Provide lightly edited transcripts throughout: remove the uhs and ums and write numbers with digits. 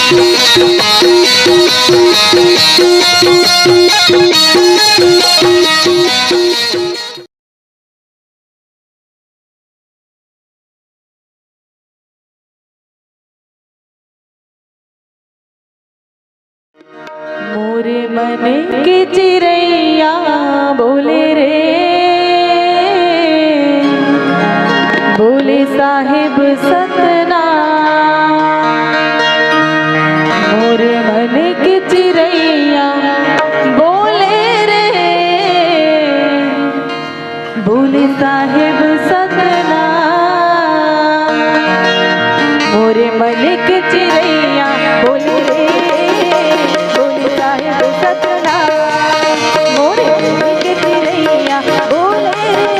मोरे मन के चिड़ैया बोले रे, बोले साहिब सतनाम। मोरे मन के चिड़ैया बोले रे, बोले साहिब सतनाम। मोरे मन के चिड़ैया बोले रे, मोरे मन के चिड़ैया बोले रे,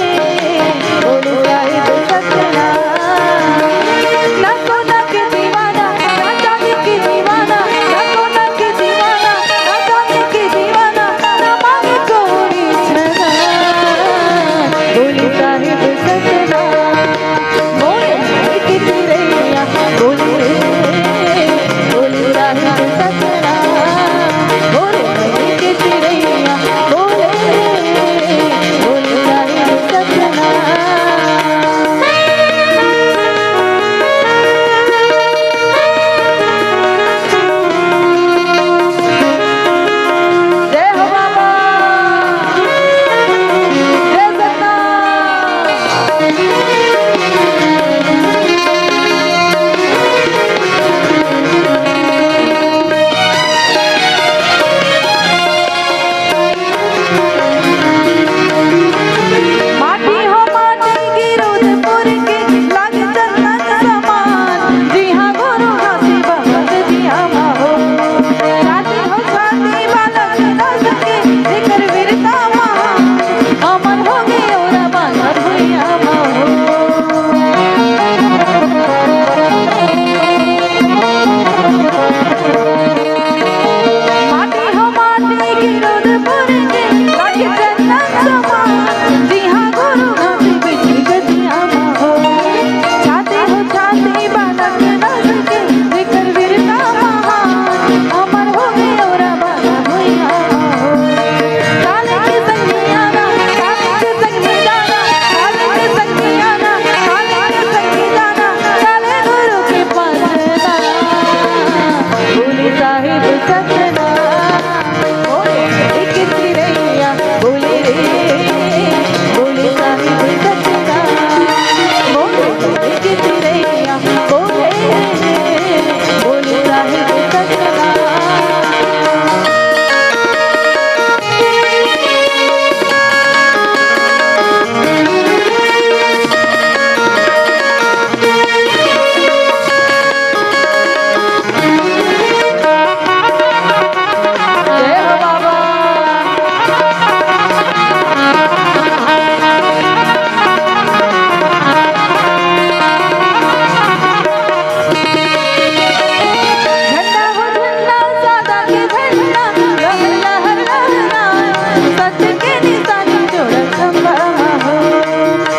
बोले साहिब सतनाम। ना सोना के दीवाना ना चांदी के दीवाना, ना सोना के दीवाना ना चांदी के दीवाना, ना मांगे कोई छना, बोले साहिब सतनाम। मोरे मन के चिड़ैया बोले रे, बोले साहिब सतनाम। मोरे मन के चिड़ैया बोले रे, बोले साहिब सतनाम। जय हो बाबा, जय माटी हो माटी की रुद्रपुर की लागे चंदन समान। जी हाँ गुरु घासी भगत जी हाँ माहो, छाती हो छाती बालक न सके जिक्र वीरता महान। अमर हो गए और बालक भैया माहो। माटी हो माटी की रुद्रपुर की लागे चंदन समान। जी हाँ गुरु घासी भगत जी हाँ माहो, छाती हो छाती बालक न सके जिक्र वीरता महान। अमर हो गए और बालक भैया माहो। काले के संग में आना, काले के संग में जाना, काले के संग में आना, काले के संग में जाना, काले गुरु के पास जाना, बोले साहिब सतनाम। मोरे मन के चिड़ैया बोले रे, बोले साहिब सतनाम। मोरे मन के चिड़ैया बोले रे, बोले साहिब सतनाम। जय हो बाबा, झंडा हो झंडा सादा के झंडा, लहर लहर लहराए, सत्य के निशानी जोड़ल खंभा हो।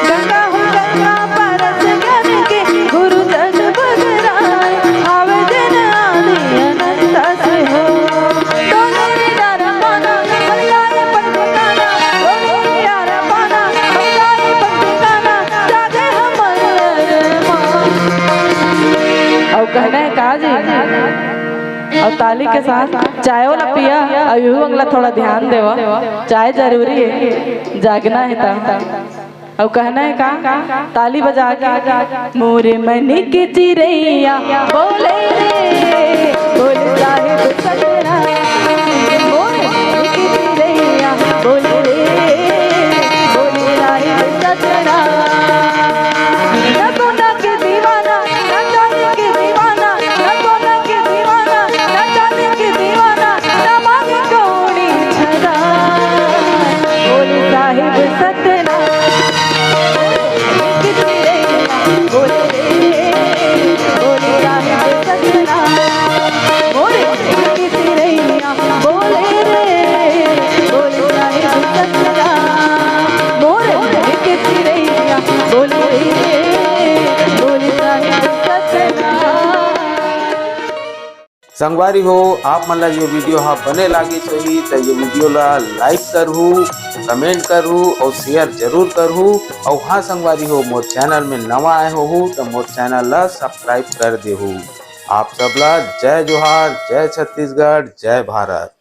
गंगा हो गंगा पारस ज्ञान के गुरु जस बगराए, आवे दिन आदि अनंत से हो। डोंगरी डारा पाना मलकाए पंडिताना, डोंगरी डारा पाना मलकाए पंडिताना, जागे हमर अरमान। और कहना है का जी, और ताली के साथ चाय वाला पिया, और यूं अगला थोड़ा ध्यान देवा, चाय जरूरी है, जागना है ता। और कहना है का, ताली बजा के मोरे मन के चिड़ैया बोले रे, बोले साहिब सतनाम। मोरे मन के चिड़ैया बोले रे, बोले साहिब सतनाम। ना सोना के दीवाना ना चांदी के दीवाना, ना सोना के दीवाना ना चांदी के दीवाना, ना मांगे कोई छना, बोले साहिब सतनाम। बोले रे, बोले साहिब सतनाम। मोरे मन के संगवारी हो आप मन ला ये वीडियो हा बने लागे होही तो ये वीडियो ला लाइक करहू, कमेंट करहू और शेयर जरूर करहू। और हाँ संगवारी हो मोर चैनल में नवा आए हो तो मोर चैनल ला सब्सक्राइब कर देहू। आप सबला जय जोहार, जय छत्तीसगढ़, जय भारत।